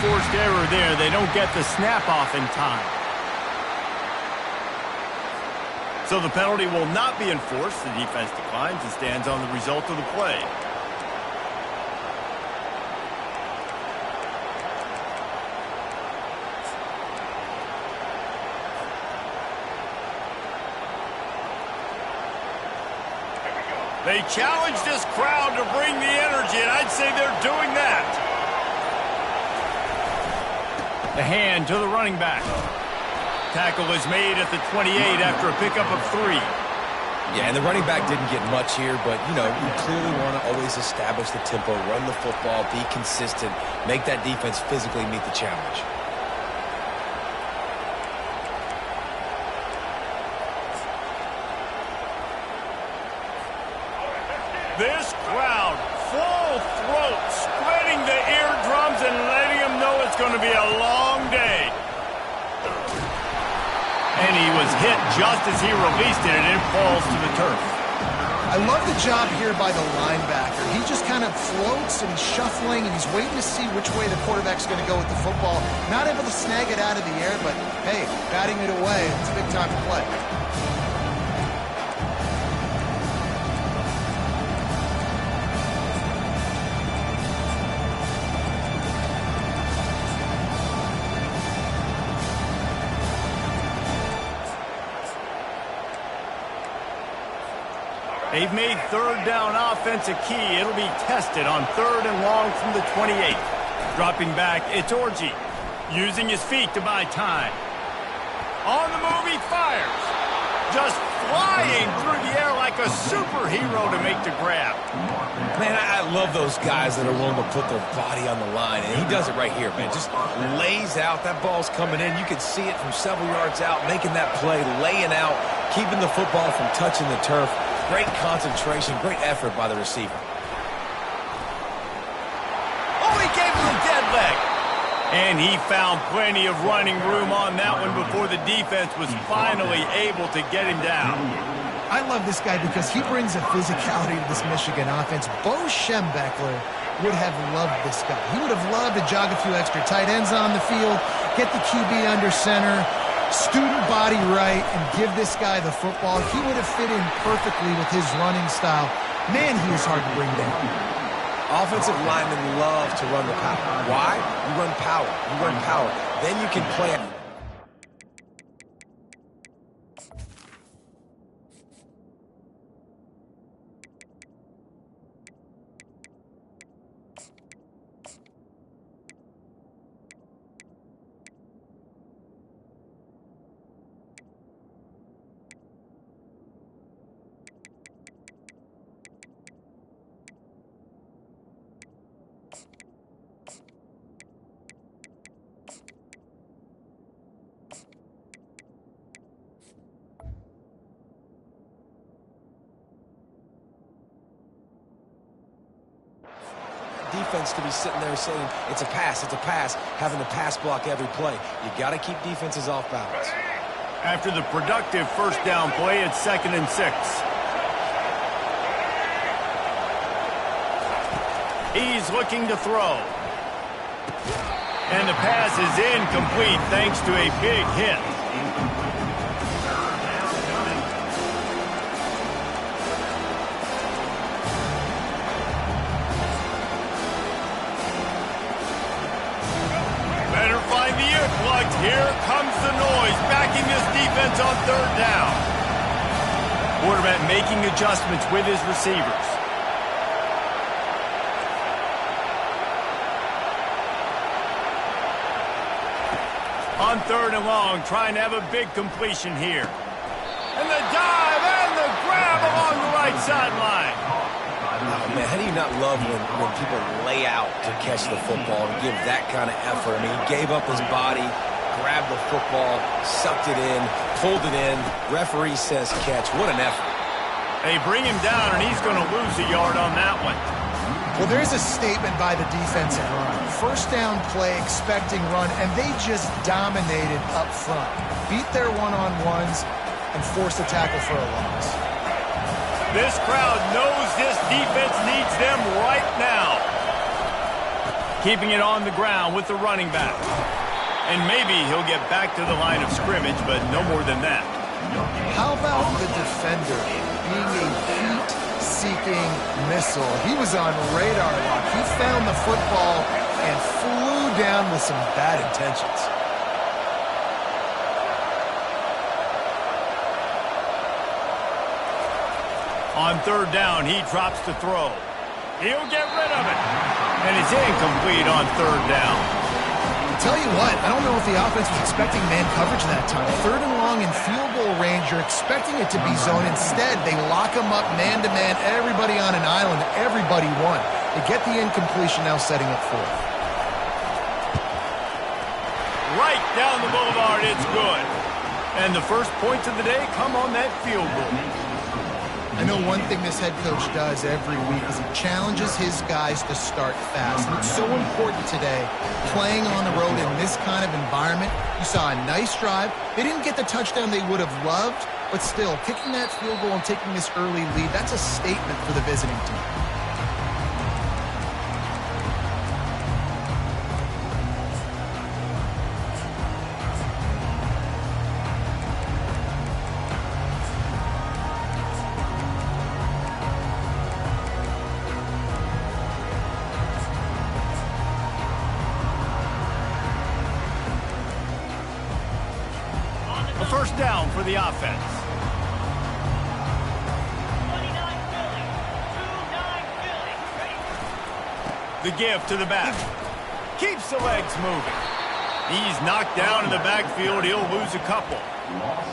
forced error there. They don't get the snap off in time. So the penalty will not be enforced. The defense declines and stands on the result of the play. They challenge this crowd to bring the energy, and I'd say they're doing that. The hand to the running back. Tackle is made at the 28 after a pickup of 3. Yeah, and the running back didn't get much here, but, you know, you clearly want to always establish the tempo, run the football, be consistent, make that defense physically meet the challenge. This crowd, full throat, spreading the eardrums and letting them know it's going to be a long day. And he was hit just as he released it, and it falls to the turf. I love the job here by the linebacker. He just kind of floats, and he's shuffling, and he's waiting to see which way the quarterback's going to go with the football. Not able to snag it out of the air, but, hey, batting it away, it's a big time to play. They've made third down offense a key. It'll be tested on 3rd and long from the 28. Dropping back, it's Orji. Using his feet to buy time. On the move, he fires. Just flying through the air like a superhero to make the grab. Man, I love those guys that are willing to put their body on the line, and he does it right here, man. Just lays out. That ball's coming in. You can see it from several yards out, making that play, laying out, keeping the football from touching the turf. Great concentration, great effort by the receiver. Oh, he gave him a dead leg. And he found plenty of running room on that one before the defense was finally able to get him down. I love this guy because he brings a physicality to this Michigan offense. Bo Schembechler would have loved this guy. He would have loved to jog a few extra tight ends on the field, get the QB under center, student body right, and give this guy the football. He would have fit in perfectly with his running style. Man, he is hard to bring down. Offensive linemen love to run the power. Why? You run power. You run power. Then you can play it. Defense to be sitting there saying it's a pass, having to pass block every play. You got to keep defenses off balance. After the productive first down play, it's 2nd and 6. He's looking to throw. And the pass is incomplete thanks to a big hit. Here comes the noise, backing this defense on 3rd down. Quarterback making adjustments with his receivers. On 3rd and long, trying to have a big completion here. And the dive and the grab along the right sideline. Oh, man, how do you not love when people lay out to catch the football and give that kind of effort? I mean, he gave up his body, grabbed the football, sucked it in, pulled it in. Referee says catch. What an effort. They bring him down, and he's going to lose a yard on that one. Well, there's a statement by the defensive line. First down play, expecting run, and they just dominated up front. Beat their one-on-ones and forced a tackle for a loss. This crowd knows this defense needs them right now. keeping it on the ground with the running back. And maybe he'll get back to the line of scrimmage, but no more than that. How about the defender being a heat-seeking missile? He was on radar lock. He found the football and flew down with some bad intentions. On third down, he drops to throw. He'll get rid of it. And it's incomplete on third down. I'll tell you what, I don't know if the offense was expecting man coverage that time. Third and long in field goal range, you're expecting it to be zone. Instead, they lock them up man-to-man, everybody on an island, everybody won. They get the incompletion, now setting up fourth. Right down the boulevard, it's good. And the first points of the day come on that field goal. I know one thing this head coach does every week is he challenges his guys to start fast. And it's so important today, playing on the road in this kind of environment. You saw a nice drive. They didn't get the touchdown they would have loved, but still, kicking that field goal and taking this early lead, that's a statement for the visiting team. First down for the offense. The give to the back. Keeps the legs moving. He's knocked down in the backfield. He'll lose a couple.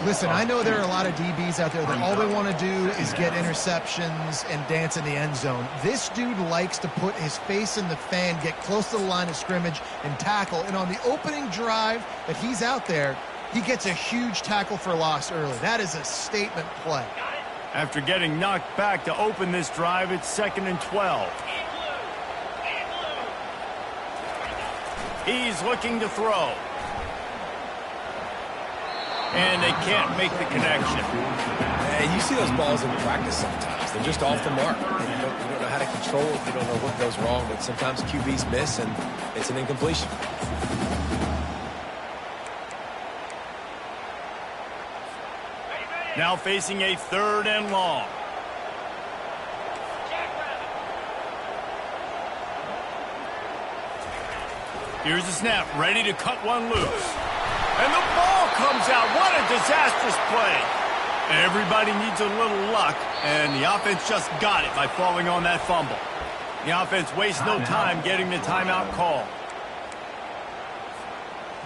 Listen, I know there are a lot of DBs out there that all they want to do is get interceptions and dance in the end zone. This dude likes to put his face in the fan, get close to the line of scrimmage, and tackle. And on the opening drive that he's out there, he gets a huge tackle for loss early. That is a statement play. After getting knocked back to open this drive, it's 2nd and 12. He's looking to throw. And they can't make the connection. And you see those balls in practice sometimes. They're just off the mark. And you don't know how to control it. You don't know what goes wrong. But sometimes QBs miss, and it's an incompletion. Now facing a 3rd and long. Here's the snap, ready to cut one loose. And the ball comes out. What a disastrous play. Everybody needs a little luck, and the offense just got it by falling on that fumble. The offense wastes no time getting the timeout call.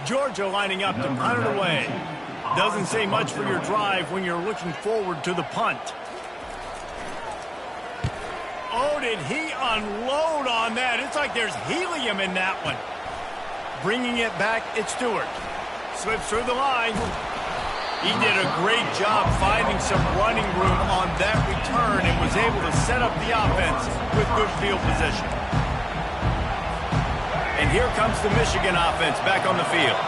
Georgia lining up to punt it away. Doesn't say much for your drive when you're looking forward to the punt. Oh, did he unload on that? It's like there's helium in that one. Bringing it back, it's Stewart. Slips through the line. He did a great job finding some running room on that return and was able to set up the offense with good field position. And here comes the Michigan offense back on the field.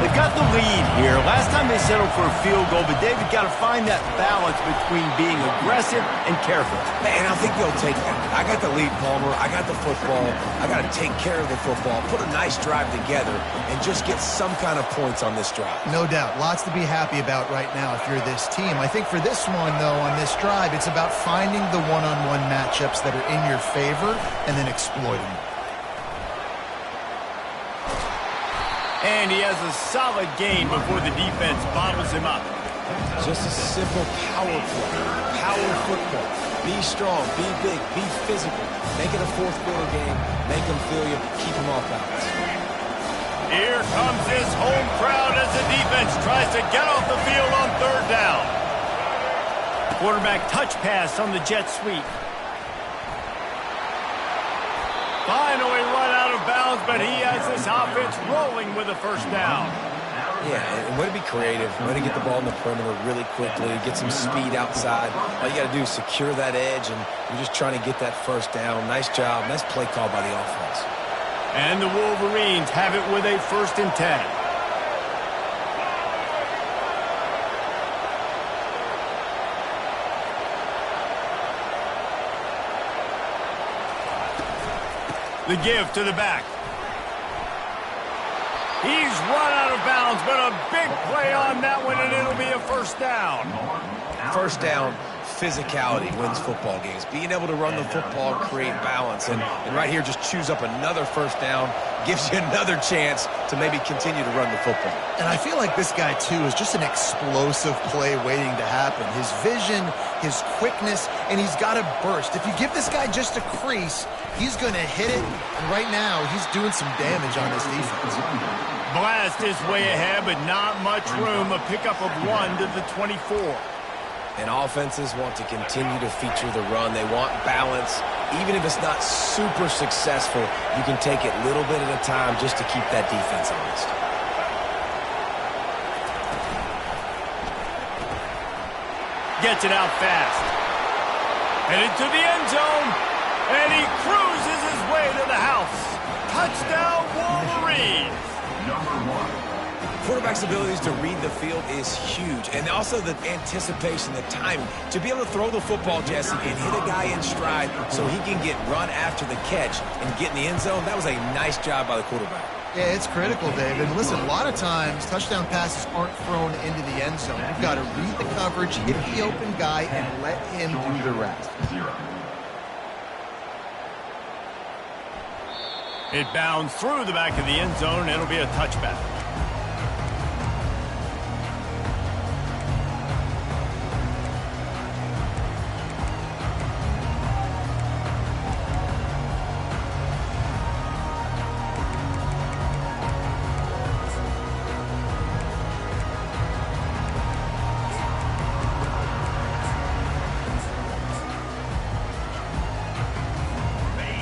They've got the lead here. Last time they settled for a field goal, but David got to find that balance between being aggressive and careful. Man, I think they'll take that. I got the lead, Palmer. I got the football. I got to take care of the football, put a nice drive together, and just get some kind of points on this drive. No doubt. Lots to be happy about right now if you're this team. I think for this one, though, on this drive, it's about finding the one-on-one matchups that are in your favor and then exploiting them. And he has a solid game before the defense bottles him up. Just a simple power play. Power football. Be strong, be big, be physical. Make it a fourth quarter game. Make them feel you. Keep them off balance. Here comes his home crowd as the defense tries to get off the field on 3rd down. Quarterback touch pass on the jet sweep. Finally run out of bounds, but he has this offense rolling with a 1st down. Yeah, and way to be creative, way to get the ball in the perimeter really quickly, get some speed outside. All you got to do is secure that edge, and you're just trying to get that 1st down. Nice job. Nice play call by the offense. And the Wolverines have it with a 1st and 10. The give to the back. He's run out of bounds, but a big play on that one, and it'll be a first down. First down, physicality wins football games. Being able to run the football and create balance. And right here, just choose up another first down, gives you another chance to maybe continue to run the football. And I feel like this guy, too, is just an explosive play waiting to happen. His vision, his quickness, and he's got a burst. If you give this guy just a crease, he's going to hit it. And right now, he's doing some damage on this defense. Blast is way ahead, but not much room. A pickup of 1 to the 24. And offenses want to continue to feature the run. They want balance. Even if it's not super successful, you can take it little bit at a time just to keep that defense honest. Gets it out fast. Headed to the end zone. And he cruises his way to the house. Touchdown, Wolverines. Number 1. Quarterback's abilities to read the field is huge. And also the anticipation, the timing. To be able to throw the football, Jesse, and hit a guy in stride so he can get run after the catch and get in the end zone, that was a nice job by the quarterback. Yeah, it's critical, Dave. And listen, a lot of times, touchdown passes aren't thrown into the end zone. You've got to read the coverage, hit the open guy, and let him do the rest. It bounds through the back of the end zone. It'll be a touchback.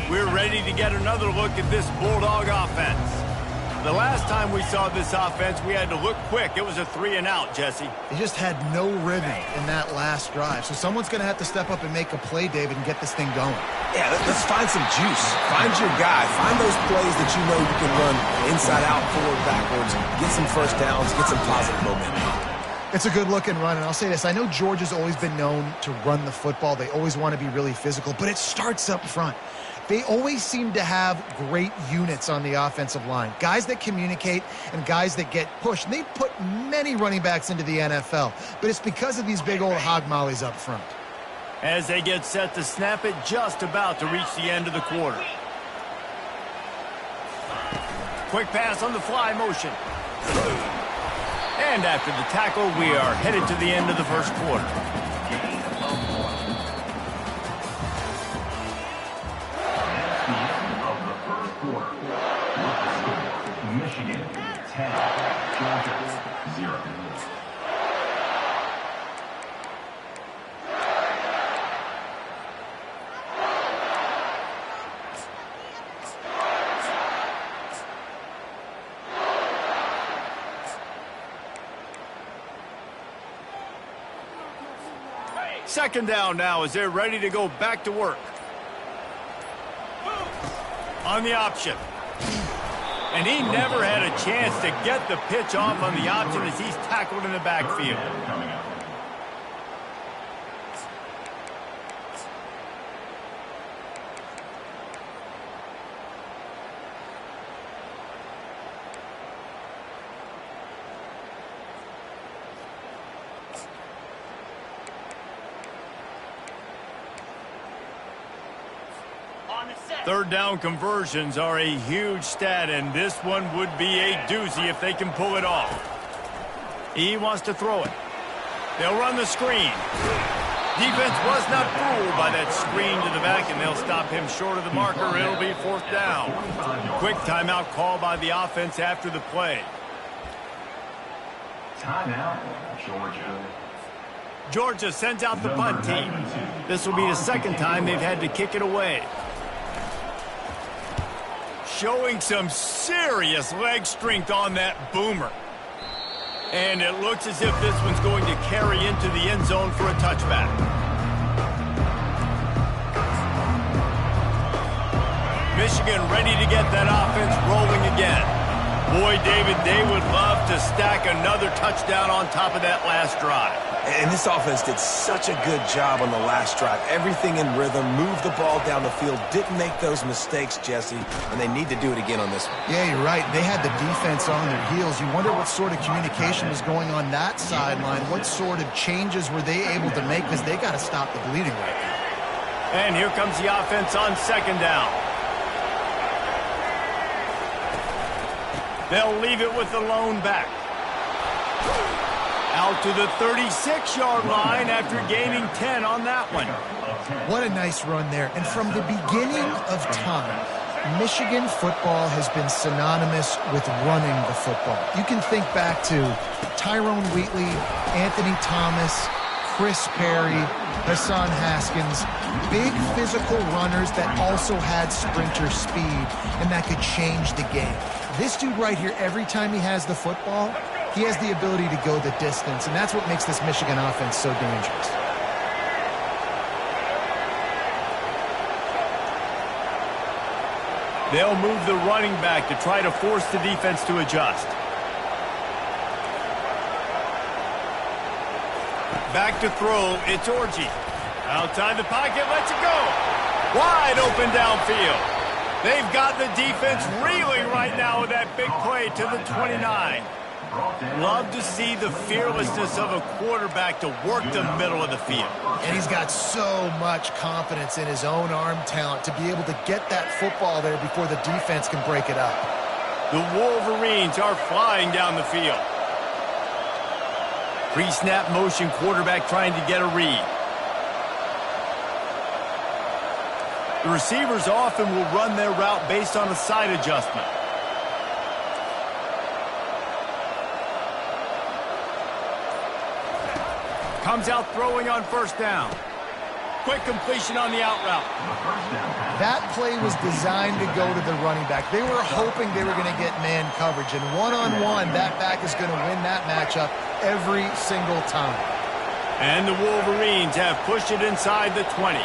We're ready to get another look at this Bulldog offense. The last time we saw this offense, we had to look quick. It was a 3-and-out, Jesse. They just had no rhythm in that last drive. So someone's going to have to step up and make a play, David, and get this thing going. Yeah, let's find some juice. Find your guy. Find those plays that you know you can run inside out, forward, backwards, get some first downs, get some positive momentum. It's a good-looking run, and I'll say this. I know Georgia's always been known to run the football. They always want to be really physical, but it starts up front. They always seem to have great units on the offensive line. Guys that communicate and guys that get pushed. And they've put many running backs into the NFL, but it's because of these big old hog mollies up front. As they get set to snap it, just about to reach the end of the quarter. Quick pass on the fly motion. And after the tackle, we are headed to the end of the first quarter. Michigan 10, Georgia 0. Second down now as they're ready to go back to work. On the option. And he never had a chance to get the pitch off on the option as he's tackled in the backfield. Third down conversions are a huge stat, and this one would be a doozy if they can pull it off. He wants to throw it. They'll run the screen. Defense was not fooled by that screen to the back, and they'll stop him short of the marker. It'll be fourth down. Quick timeout call by the offense after the play. Timeout, Georgia. Georgia sends out the punt team. This will be the second time they've had to kick it away. Showing some serious leg strength on that boomer. And it looks as if this one's going to carry into the end zone for a touchback. Michigan ready to get that offense rolling again. Boy, David, they would love to stack another touchdown on top of that last drive. And this offense did such a good job on the last drive. Everything in rhythm, moved the ball down the field, didn't make those mistakes, Jesse, and they need to do it again on this one. Yeah, you're right. They had the defense on their heels. You wonder what sort of communication was going on that sideline. What sort of changes were they able to make, because they got to stop the bleeding right now. And here comes the offense on second down. They'll leave it with the lone back. Out to the 36-yard line after gaining 10 on that one. What a nice run there. And from the beginning of time, Michigan football has been synonymous with running the football. You can think back to Tyrone Wheatley, Anthony Thomas, Chris Perry, Hassan Haskins, big physical runners that also had sprinter speed and that could change the game. This dude right here, every time he has the football, he has the ability to go the distance, and that's what makes this Michigan offense so dangerous. They'll move the running back to try to force the defense to adjust. Back to throw, it's Orji. Outside the pocket, lets it go. Wide open downfield. They've got the defense reeling right now with that big play to the 29. Love to see the fearlessness of a quarterback to work the middle of the field. And he's got so much confidence in his own arm talent to be able to get that football there before the defense can break it up. The Wolverines are flying down the field. Pre-snap motion, quarterback trying to get a read. The receivers often will run their route based on a side adjustment. Comes out throwing on first down. Quick completion on the out route. That play was designed to go to the running back. They were hoping they were going to get man coverage, and one-on-one, that back is going to win that matchup every single time. And the Wolverines have pushed it inside the 20.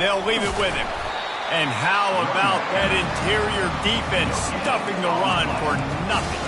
They'll leave it with him. And how about that interior defense stuffing the run for nothing?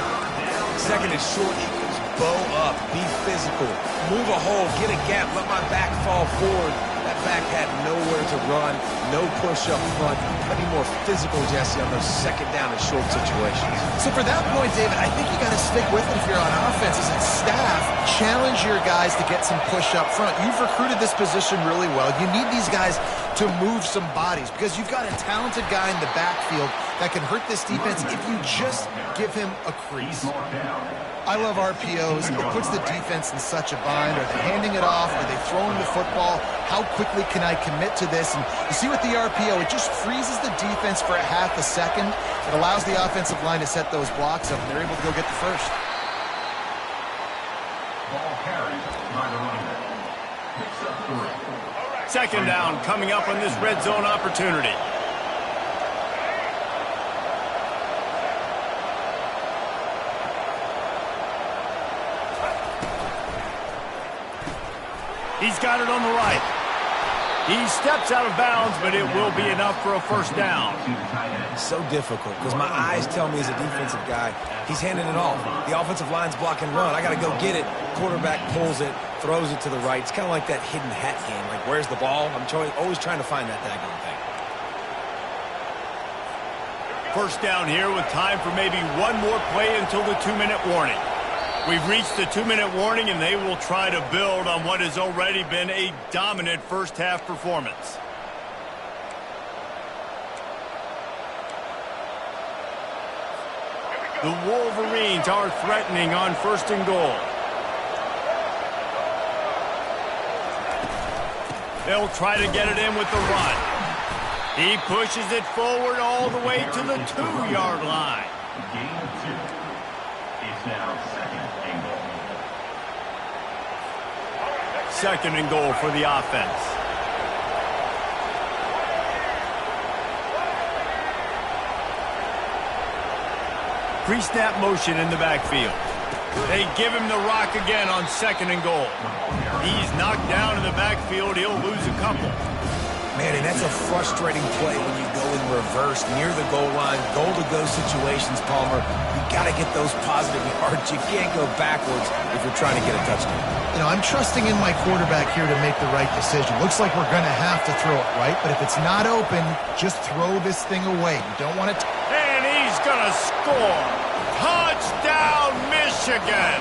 Second is short equals bow up, be physical, move a hole, get a gap, let my back fall forward. That back had nowhere to run, no push up front. Got to be more physical, Jesse, on those second down and short situations. So for that point, David, I think you got to stick with it if you're on offense. As a staff, challenge your guys to get some push up front. You've recruited this position really well. You need these guys to move some bodies because you've got a talented guy in the backfield that can hurt this defense if you just give him a crease. I love RPOs. It puts the defense in such a bind. Are they handing it off? Are they throwing the football? How quickly can I commit to this? And you see with the RPO, it just freezes the defense for a half a second. It allows the offensive line to set those blocks up, and they're able to go get the first. Ball carried by the running back. Picks up 3. Second down coming up on this red zone opportunity. He's got it on the right. He steps out of bounds, but it will be enough for a first down. So difficult because my eyes tell me as a defensive guy, he's handing it off. The offensive line's block and run. I got to go get it. Quarterback pulls it, throws it to the right. It's kind of like that hidden hat game. Like, where's the ball? I'm always trying to find that daggone thing. First down here with time for maybe one more play until the 2-minute warning. We've reached the 2-minute warning, and they will try to build on what has already been a dominant first-half performance. The Wolverines are threatening on first and goal. They'll try to get it in with the run. He pushes it forward all the way to the 2-yard line. Gain of 2. It's now second and goal. Second and goal for the offense. Pre-snap motion in the backfield. They give him the rock again on second and goal. He's knocked down in the backfield. He'll lose a couple. Man, and that's a frustrating play when you go in reverse near the goal line, goal-to-go situations, Palmer. You got to get those positive yards. You can't go backwards if you're trying to get a touchdown. You know, I'm trusting in my quarterback here to make the right decision. Looks like we're going to have to throw it, right? But if it's not open, just throw this thing away. You don't want to... And he's going to score. Touchdown, Michigan.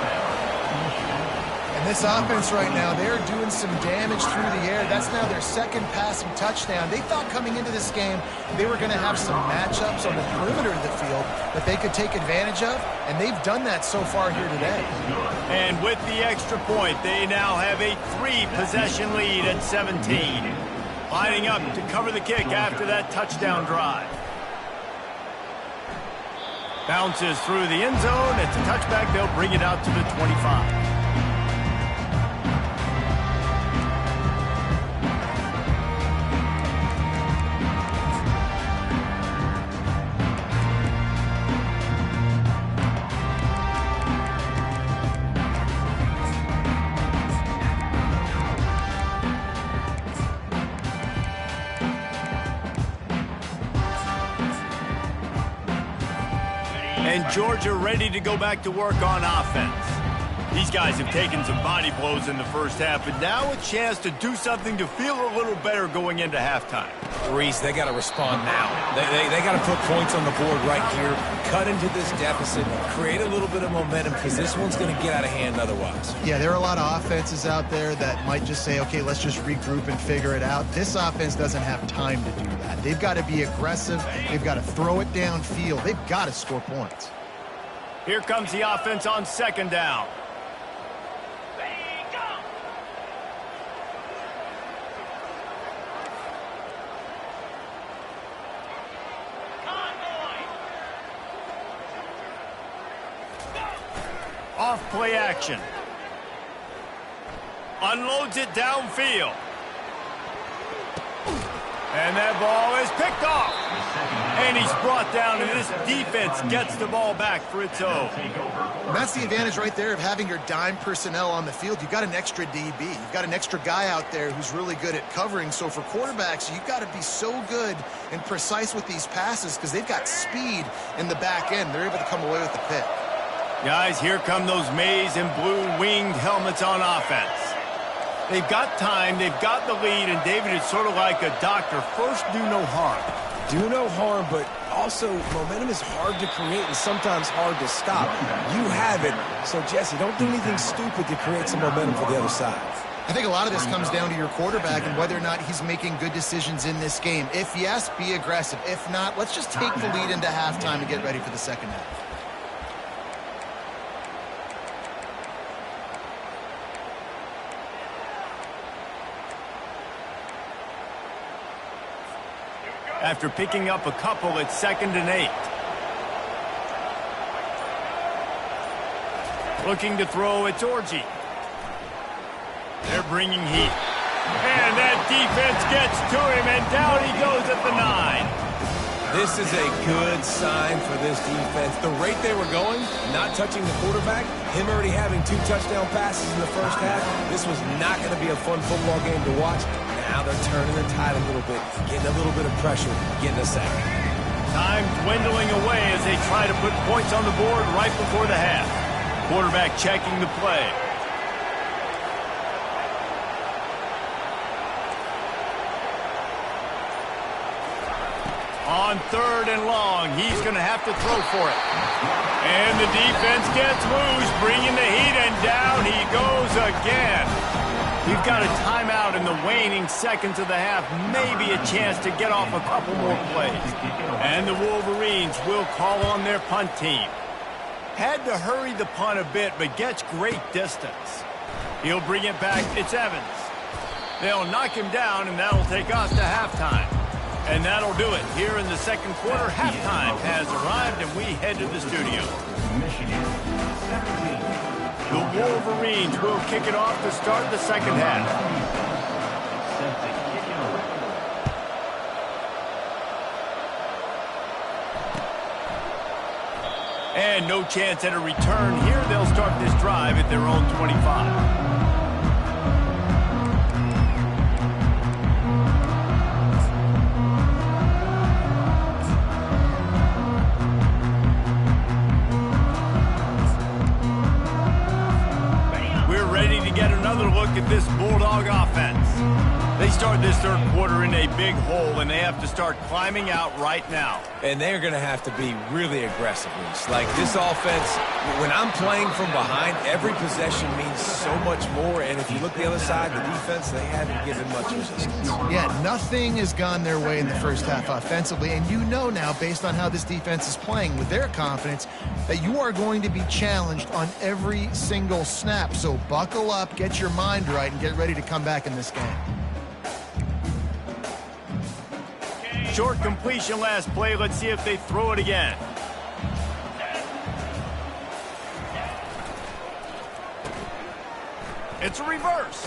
And this offense right now, they're doing some damage through the air. That's now their second passing touchdown. They thought coming into this game they were going to have some matchups on the perimeter of the field that they could take advantage of, and they've done that so far here today. And with the extra point, they now have a 3-possession lead at 17. Lining up to cover the kick after that touchdown drive. Bounces through the end zone. It's a touchback. They'll bring it out to the 25. And Georgia ready to go back to work on offense. These guys have taken some body blows in the first half, but now a chance to do something to feel a little better going into halftime. Reese, they got to respond now. They got to put points on the board right here, cut into this deficit, create a little bit of momentum, because this one's going to get out of hand otherwise. Yeah, there are a lot of offenses out there that might just say, okay, let's just regroup and figure it out. This offense doesn't have time to do that. They've got to be aggressive. They've got to throw it downfield. They've got to score points. Here comes the offense on second down. Off play action. Unloads it downfield. And that ball is picked off. And he's brought down, and this defense gets the ball back for its own. And that's the advantage right there of having your dime personnel on the field. You've got an extra DB. You've got an extra guy out there who's really good at covering. So for quarterbacks, you've got to be so good and precise with these passes because they've got speed in the back end. They're able to come away with the pick. Guys, here come those maize and blue winged helmets on offense. They've got time, they've got the lead, and David is sort of like a doctor. First, do no harm. Do no harm, but also momentum is hard to create and sometimes hard to stop. You have it. So, Jesse, don't do anything stupid to create some momentum for the other side. I think a lot of this comes down to your quarterback and whether or not he's making good decisions in this game. If yes, be aggressive. If not, let's just take the lead into halftime and get ready for the second half. After picking up a couple, it's 2nd and 8. Looking to throw, it's Orji. They're bringing heat. And that defense gets to him, and down he goes at the 9. This is a good sign for this defense. The rate they were going, not touching the quarterback, him already having 2 touchdown passes in the first half, this was not going to be a fun football game to watch. Now they're turning the tide a little bit, getting a little bit of pressure, getting a sack. Time dwindling away as they try to put points on the board right before the half. Quarterback checking the play. On 3rd and long, he's going to have to throw for it. And the defense gets loose, bringing the heat, and down he goes again. We've got a timeout in the waning seconds of the half, maybe a chance to get off a couple more plays. And the Wolverines will call on their punt team. Had to hurry the punt a bit, but gets great distance. He'll bring it back. It's Evans. They'll knock him down, and that'll take us to halftime. And that'll do it. Here in the second quarter, halftime has arrived, and we head to the studio. Michigan, 17. The Wolverines will kick it off to start the second half. And no chance at a return here. They'll start this drive at their own 25. this Bulldog offense. They start this third quarter in a big hole, and they have to start climbing out right now. And they're going to have to be really aggressive. Like this offense, when I'm playing from behind, every possession means so much more. And if you look the other side, the defense, they haven't given much resistance. Yeah, nothing has gone their way in the first half offensively. And you know now, based on how this defense is playing with their confidence, that you are going to be challenged on every single snap. So buckle up, get your mind right, and get ready to come back in this game. Short completion last play. Let's see if they throw it again. It's a reverse.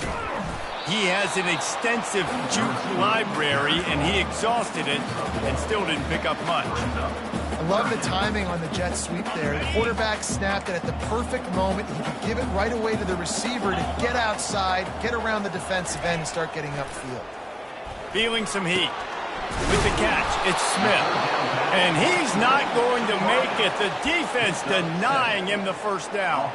He has an extensive juke library, and he exhausted it and still didn't pick up much. I love the timing on the jet sweep there. The quarterback snapped it at the perfect moment. He could give it right away to the receiver to get outside, get around the defensive end, and start getting upfield. Feeling some heat. With the catch, it's Smith. And he's not going to make it. The defense denying him the first down.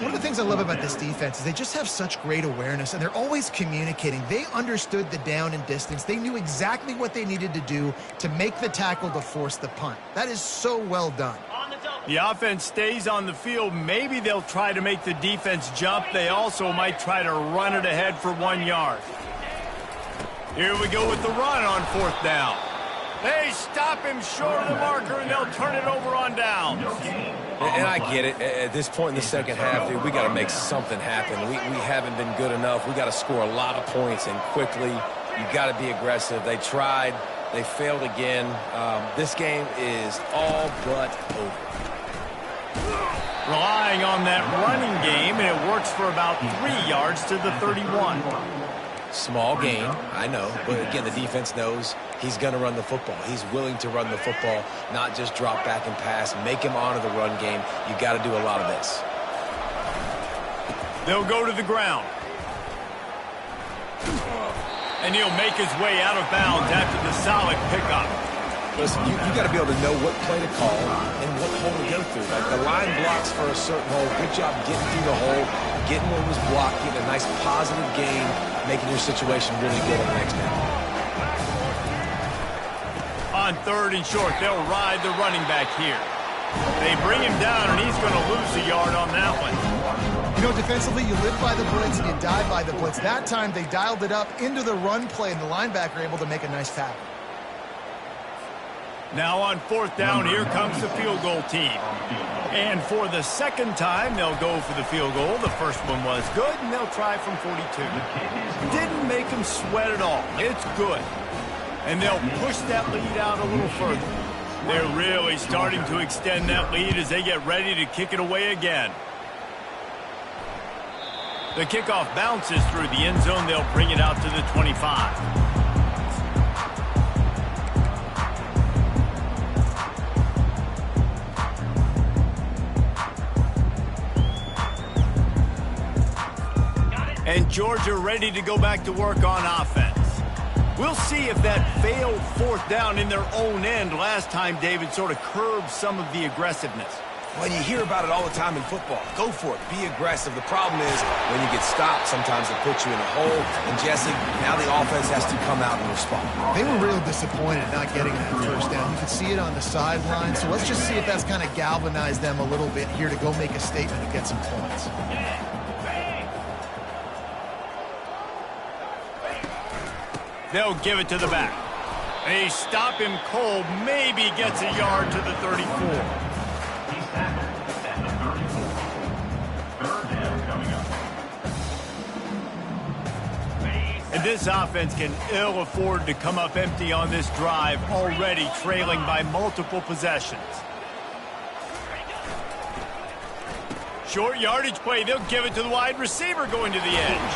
One of the things I love about this defense is they just have such great awareness, and they're always communicating. They understood the down and distance. They knew exactly what they needed to do to make the tackle to force the punt. That is so well done. The offense stays on the field. Maybe they'll try to make the defense jump. They also might try to run it ahead for 1 yard. Here we go with the run on fourth down. They stop him short of the marker, and they'll turn it over on downs. And I get it. At this point in the second half, dude, we got to make something happen. We haven't been good enough. We got to score a lot of points, and quickly. You got to be aggressive. They tried. They failed again. This game is all but over. Relying on that running game, and it works for about 3 yards to the 31. Small gain, I know, but again, the defense knows he's going to run the football. He's willing to run the football, not just drop back and pass, make him honor the run game. You got to do a lot of this. They'll go to the ground. And he'll make his way out of bounds after the solid pickup. Listen, you got to be able to know what play to call and what hole to go through. Like the line blocks for a certain hole. Good job getting through the hole, getting what was blocked, getting a nice positive gain, making your situation really good on the next down. On third and short, they'll ride the running back here. They bring him down, and he's going to lose a yard on that one. You know, defensively, you live by the blitz and you die by the blitz. That time, they dialed it up into the run play, and the linebacker able to make a nice tackle. Now on fourth down, here comes the field goal team. And for the second time, they'll go for the field goal. The first one was good, and they'll try from 42. Didn't make them sweat at all. It's good. And they'll push that lead out a little further. They're really starting to extend that lead as they get ready to kick it away again. The kickoff bounces through the end zone. They'll bring it out to the 25. And Georgia ready to go back to work on offense. We'll see if that failed fourth down in their own end last time, David, sort of curbed some of the aggressiveness. Well, you hear about it all the time in football. Go for it. Be aggressive. The problem is when you get stopped, sometimes it puts you in a hole. And, Jesse, now the offense has to come out and respond. They were real disappointed not getting that first down. You could see it on the sideline. So let's just see if that's kind of galvanized them a little bit here to go make a statement and get some points. They'll give it to the back. They stop him cold. Maybe gets a yard to the 34. He's tackled at the 34. Third down coming up. And this offense can ill afford to come up empty on this drive, already trailing by multiple possessions. Short yardage play. They'll give it to the wide receiver going to the edge.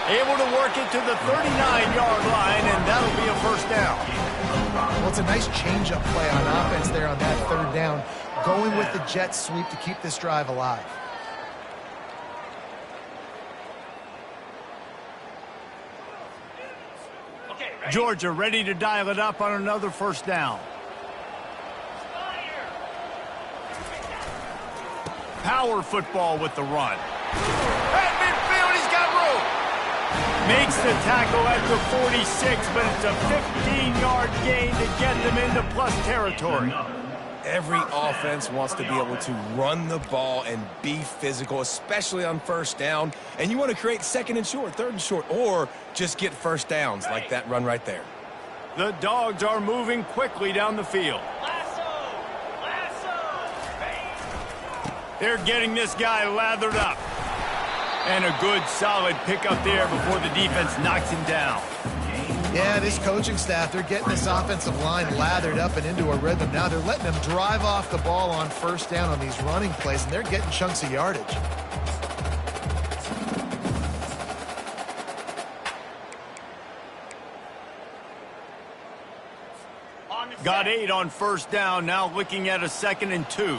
Able to work it to the 39-yard line, and that'll be a first down. Well, it's a nice change-up play on offense there on that third down, going with the jet sweep to keep this drive alive. Georgia ready to dial it up on another first down. Power football with the run. At midfield, he's got room. Makes the tackle at the 46, but it's a 15-yard gain to get them into plus territory. Every offense wants to be able to run the ball and be physical, especially on first down. And you want to create second and short, third and short, or just get first downs like that run right there. The Dogs are moving quickly down the field. They're getting this guy lathered up. And a good, solid pickup there before the defense knocks him down. Yeah, this coaching staff, they're getting this offensive line lathered up and into a rhythm. Now they're letting them drive off the ball on first down on these running plays, and they're getting chunks of yardage. Got 8 on first down, now looking at a 2nd and 2.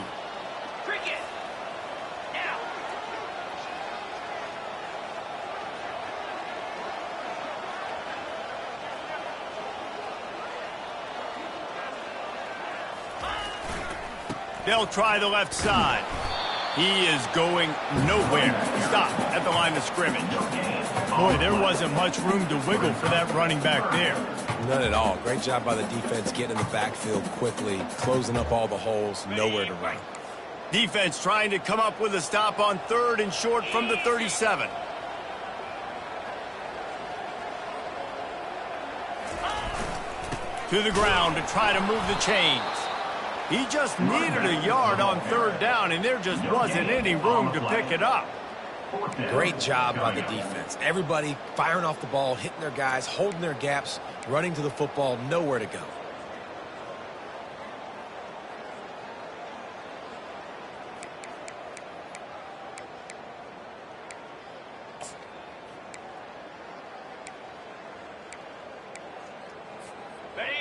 They'll try the left side. He is going nowhere. Stop at the line of scrimmage. Boy, there wasn't much room to wiggle for that running back there. None at all. Great job by the defense getting in the backfield quickly, closing up all the holes, nowhere to run. Defense trying to come up with a stop on 3rd and short from the 37. To the ground to try to move the chains. He just needed a yard on 3rd down, and there just wasn't any room to pick it up. Great job by the defense. Everybody firing off the ball, hitting their guys, holding their gaps, running to the football, nowhere to go.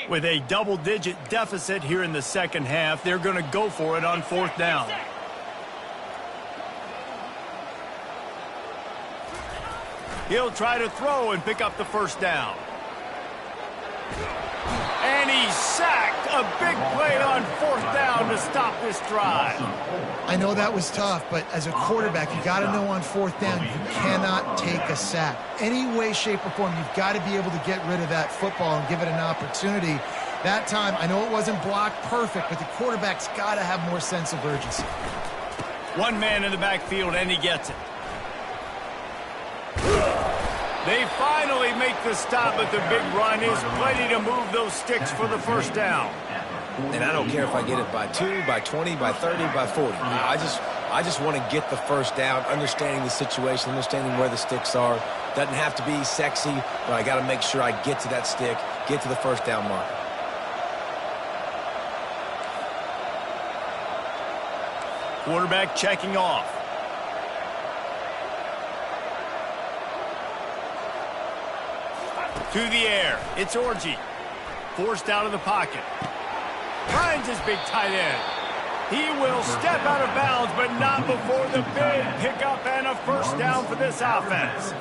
With a double-digit deficit here in the second half, they're going to go for it on 4th down. He'll try to throw and pick up the first down. And he's sacked. A big play on 4th down to stop this drive. I know that was tough, but as a quarterback, you got to know on 4th down, you cannot take a sack. Any way, shape, or form, you've got to be able to get rid of that football and give it an opportunity. That time, I know it wasn't blocked perfect, but the quarterback's got to have more sense of urgency. One man in the backfield, and he gets it. They finally make the stop, but the big run is plenty to move those sticks for the first down. And I don't care if I get it by 2, by 20, by 30, by 40. I just want to get the first down, understanding the situation, understanding where the sticks are. Doesn't have to be sexy, but I got to make sure I get to that stick, get to the first down marker. Quarterback checking off. To the air. It's Orji. Forced out of the pocket. Finds his big tight end. He will step out of bounds, but not before the big pickup and a first down for this offense.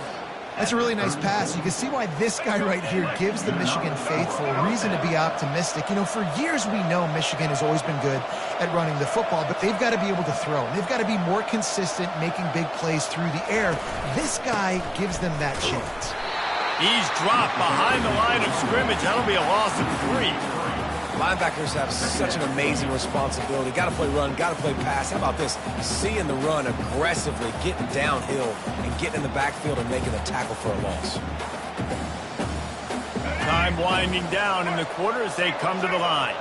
That's a really nice pass. You can see why this guy right here gives the Michigan faithful a reason to be optimistic. You know, for years we know Michigan has always been good at running the football, but they've got to be able to throw. They've got to be more consistent making big plays through the air. This guy gives them that chance. He's dropped behind the line of scrimmage. That'll be a loss of 3. Linebackers have such an amazing responsibility. Got to play run, got to play pass. How about this? Seeing the run aggressively, getting downhill, and getting in the backfield and making a tackle for a loss. Time winding down in the quarter as they come to the line.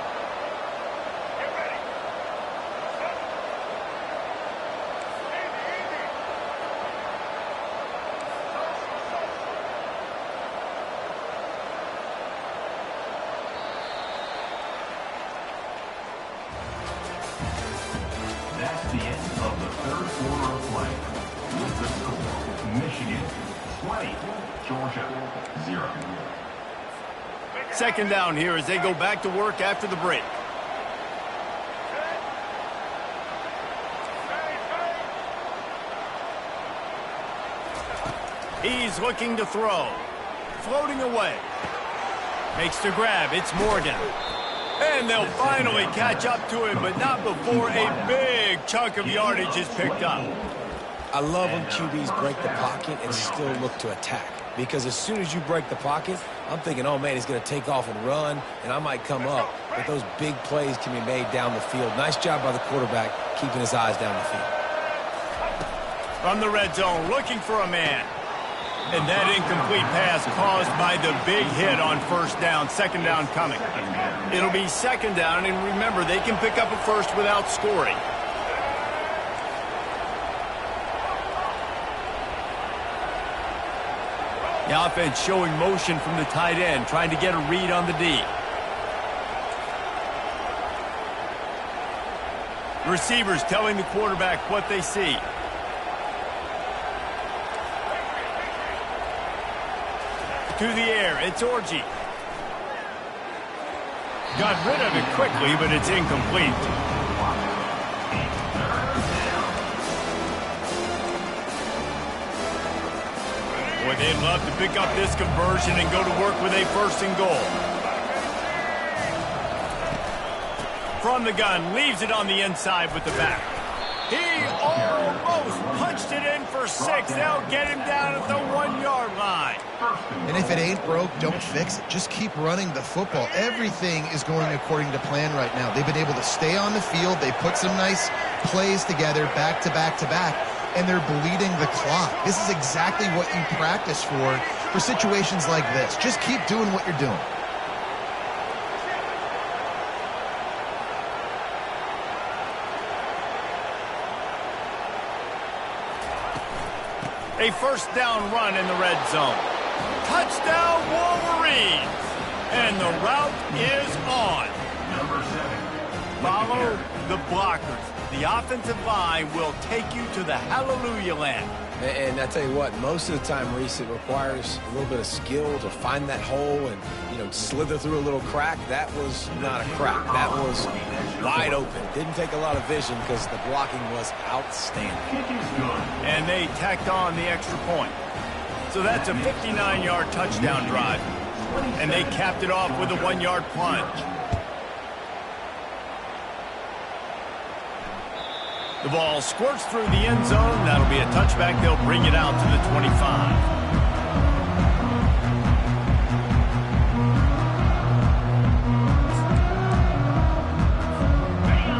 That's the end of the 3rd quarter of play. With the score, Michigan 20, Georgia 0. 2nd down here as they go back to work after the break. He's looking to throw. Floating away. Makes the grab. It's Morgan. And they'll finally catch up to him, but not before a big chunk of yardage is picked up. I love when QBs break the pocket and still look to attack. Because as soon as you break the pocket, I'm thinking, oh, man, he's going to take off and run, and I might come up. But those big plays can be made down the field. Nice job by the quarterback keeping his eyes down the field. From the red zone, looking for a man. And that incomplete pass caused by the big hit on first down, second down coming. It'll be second down, and remember, they can pick up a first without scoring. The offense showing motion from the tight end, trying to get a read on the D. Receivers telling the quarterback what they see. To the air, it's Orji. Got rid of it quickly, but it's incomplete. Boy, they'd love to pick up this conversion and go to work with a first and goal. From the gun, leaves it on the inside with the back. He almost punched it in for 6. They'll get him down at the 1-yard line. And if it ain't broke, don't fix it. Just keep running the football. Everything is going according to plan right now. They've been able to stay on the field. They put some nice plays together back to back to back, and they're bleeding the clock. This is exactly what you practice for situations like this. Just keep doing what you're doing. A first down run in the red zone. Touchdown, Wolverines! And the route is on. Follow the blockers. The offensive line will take you to the hallelujah land. And I tell you what, most of the time, Reese, it requires a little bit of skill to find that hole and, slither through a little crack. That was not a crack. That was wide open. Didn't take a lot of vision because the blocking was outstanding. And they tacked on the extra point. So that's a 59-yard touchdown drive. And they capped it off with a 1-yard plunge. The ball squirts through the end zone. That'll be a touchback. They'll bring it out to the 25.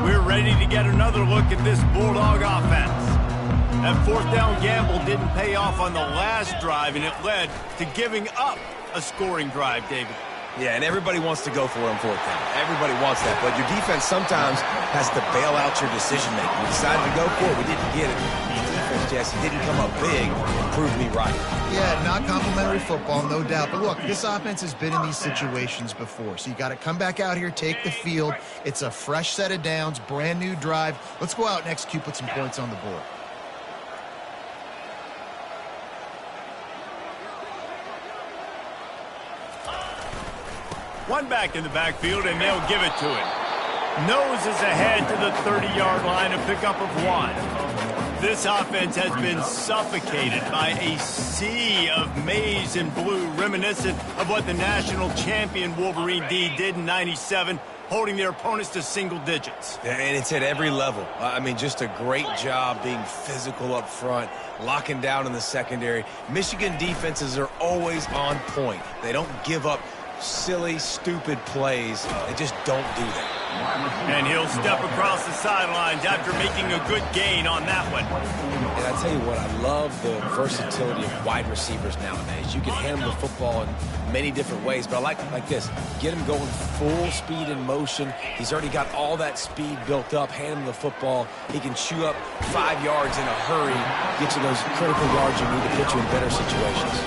We're ready to get another look at this Bulldog offense. That fourth down gamble didn't pay off on the last drive, and it led to giving up a scoring drive, David. Yeah, and everybody wants to go for it on fourth down. Everybody wants that, but your defense sometimes has to bail out your decision-making. We decided to go for it. We didn't get it. The defense, Jesse, didn't come up big and prove me right. Yeah, not complimentary football, no doubt. But look, this offense has been in these situations before, so you got to come back out here, take the field. It's a fresh set of downs, brand new drive. Let's go out and execute, put some points on the board. One back in the backfield, and they'll give it to him. Noses ahead to the 30-yard line, a pickup of 1. This offense has been suffocated by a sea of maize and blue, reminiscent of what the national champion Wolverine D did in '97, holding their opponents to single digits. And it's at every level. I mean, just a great job being physical up front, locking down in the secondary. Michigan defenses are always on point. They don't give up silly, stupid plays. They just don't do that. And he'll step across the sidelines after making a good gain on that one. And I tell you what, I love the versatility of wide receivers nowadays. You can hand them the football in many different ways, but I like this. Get him going full speed in motion. He's already got all that speed built up. Hand him the football. He can chew up 5 yards in a hurry, get you those critical yards you need to put you in better situations.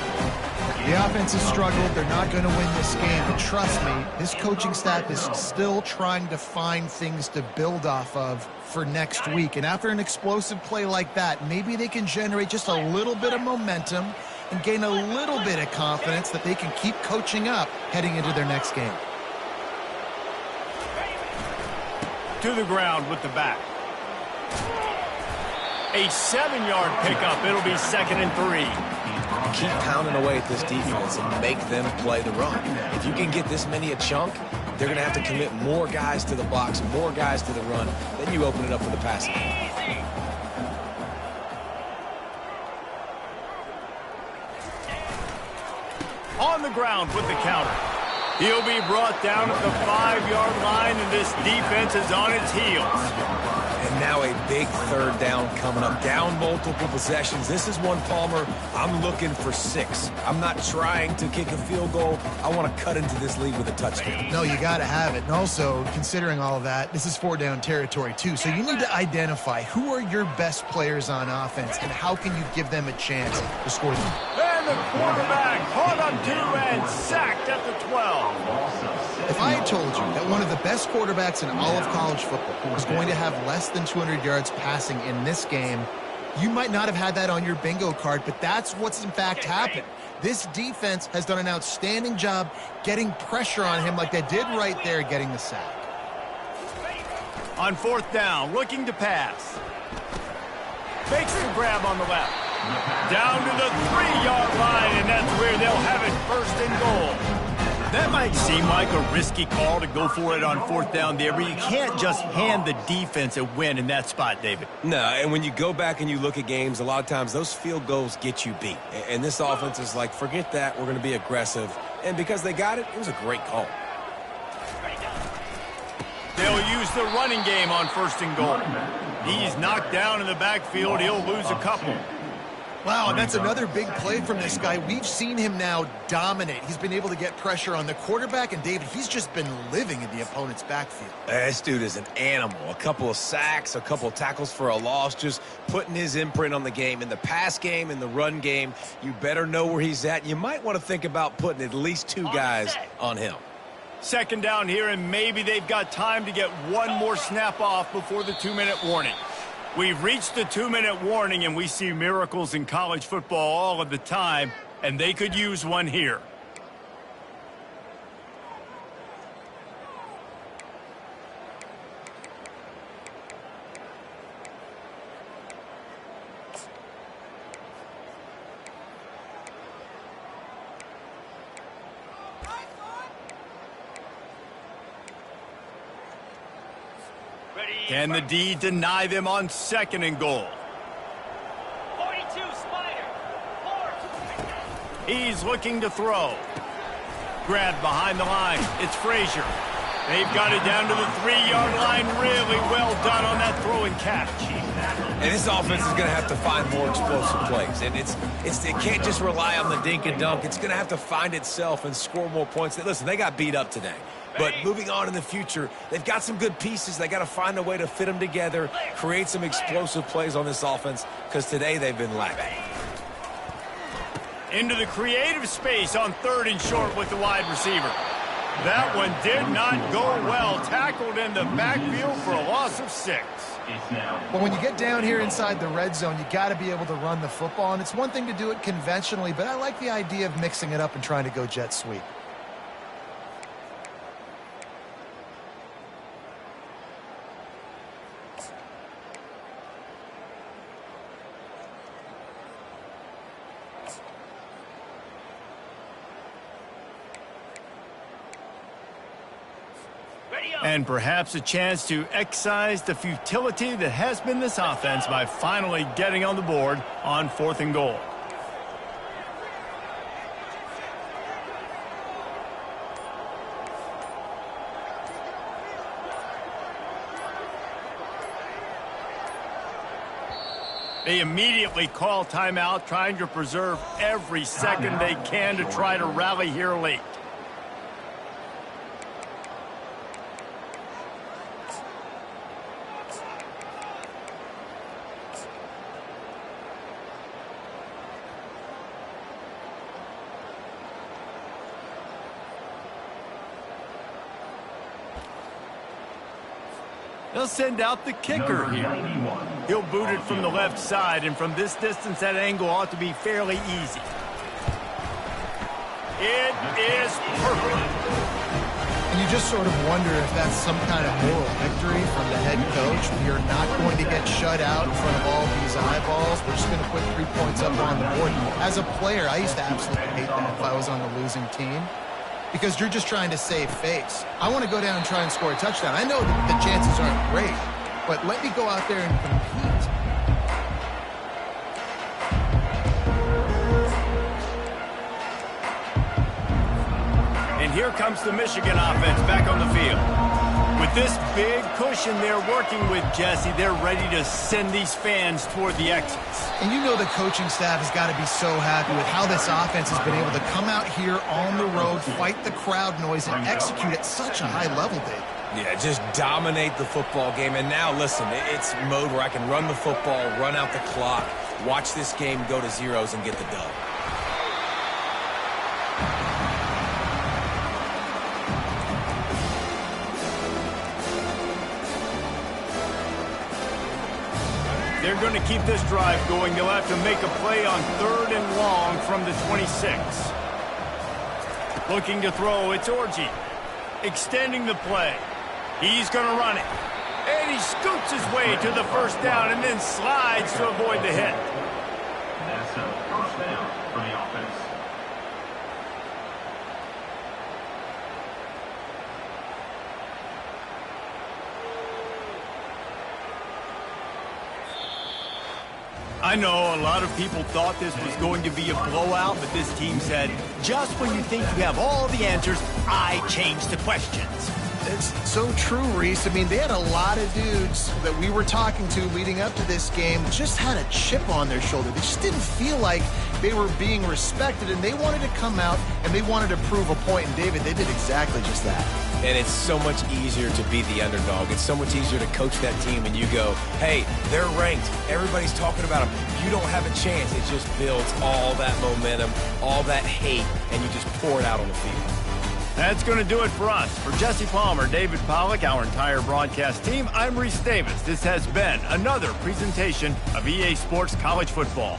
The offense has struggled. They're not going to win this game. But trust me, this coaching staff is still trying to find things to build off of for next week. And after an explosive play like that, maybe they can generate just a little bit of momentum and gain a little bit of confidence that they can keep coaching up heading into their next game. To the ground with the back. A 7-yard pickup. It'll be 2nd and 3. Keep pounding away at this defense and make them play the run. If you can get this many a chunk, they're going to have to commit more guys to the box, more guys to the run. Then you open it up for the passing game. on the ground with the counter. He'll be brought down at the 5-yard line, and this defense is on its heels. And now a big third down coming up. Down multiple possessions. This is one, Palmer, I'm looking for 6. I'm not trying to kick a field goal. I want to cut into this lead with a touchdown. No, you got to have it. And also, considering all of that, this is 4-down territory too. So you need to identify who are your best players on offense and how can you give them a chance to score them. And the quarterback caught up to and sacked at the 12. If I had told you that one of the best quarterbacks in all of college football was going to have less than 200 yards passing in this game, you might not have had that on your bingo card, but that's what's in fact happened. This defense has done an outstanding job getting pressure on him like they did right there, getting the sack. On 4th down, looking to pass. Fakes the grab on the left. Down to the 3-yard line, and that's where they'll have it 1st and goal. That might seem like a risky call to go for it on 4th down there, but you can't just hand the defense a win in that spot, David. No, and when you go back and you look at games, a lot of times those field goals get you beat. And this offense is like, forget that, we're going to be aggressive. And because they got it, it was a great call. They'll use the running game on 1st and goal. He's knocked down in the backfield. He'll lose a couple. Wow, and that's another big play from this guy. We've seen him now dominate. He's been able to get pressure on the quarterback, and David, he's just been living in the opponent's backfield. This dude is an animal. A couple of sacks, a couple of tackles for a loss, just putting his imprint on the game. In the pass game, in the run game, you better know where he's at. You might want to think about putting at least 2 guys on him. 2nd down here, and maybe they've got time to get one more snap off before the 2-minute warning. We've reached the 2-minute warning, and we see miracles in college football all of the time, and they could use one here. Can the D deny them on 2nd and goal? 42, Spider. 4. He's looking to throw. Grabbed behind the line. It's Frazier. They've got it down to the 3-yard line. Really well done on that throw and catch. And this offense is going to have to find more explosive plays. And it can't just rely on the dink and dunk. It's going to have to find itself and score more points. Listen, they got beat up today. But moving on in the future, they've got some good pieces. They got to find a way to fit them together, create some explosive plays on this offense, because today they've been lacking. Into the creative space on 3rd and short with the wide receiver. That one did not go well. Tackled in the backfield for a loss of 6. Well, when you get down here inside the red zone, you got to be able to run the football. And it's one thing to do it conventionally, but I like the idea of mixing it up and trying to go jet sweep. And perhaps a chance to excise the futility that has been this offense by finally getting on the board on 4th and goal. They immediately call timeout, trying to preserve every second they can to try to rally here late. They'll send out the kicker here. He'll boot it from the left side, and from this distance, that angle ought to be fairly easy. It is perfect. And you just sort of wonder if that's some kind of moral victory from the head coach. We are not going to get shut out in front of all these eyeballs. We're just going to put 3 points up on the board. As a player, I used to absolutely hate that if I was on the losing team, because you're just trying to save face. I want to go down and try and score a touchdown. I know that the chances aren't great, but let me go out there and compete. here comes the Michigan offense back on the field. With this big cushion they're working with, Jesse, they're ready to send these fans toward the exits. And you know the coaching staff has got to be so happy with how this offense has been able to come out here on the road, fight the crowd noise, and execute at such a high level, Dave. Yeah, just dominate the football game. And now, listen, it's mode where I can run the football, run out the clock, watch this game go to zeros and get the dub. They're going to keep this drive going. They'll have to make a play on 3rd and long from the 26. Looking to throw, it's Orji. Extending the play. He's going to run it. And he scoots his way to the first down and then slides to avoid the hit. That's a first down for the offense. I know a lot of people thought this was going to be a blowout, but this team said, just when you think you have all the answers, I change the questions. It's so true, Reese. I mean, they had a lot of dudes that we were talking to leading up to this game just had a chip on their shoulder. They just didn't feel like they were being respected, and they wanted to come out and they wanted to prove a point. And, David, they did exactly just that. And it's so much easier to be the underdog. It's so much easier to coach that team and you go, hey, they're ranked. Everybody's talking about them. You don't have a chance. It just builds all that momentum, all that hate, and you just pour it out on the field. That's going to do it for us. For Jesse Palmer, David Pollack, our entire broadcast team, I'm Reese Davis. This has been another presentation of EA Sports College Football.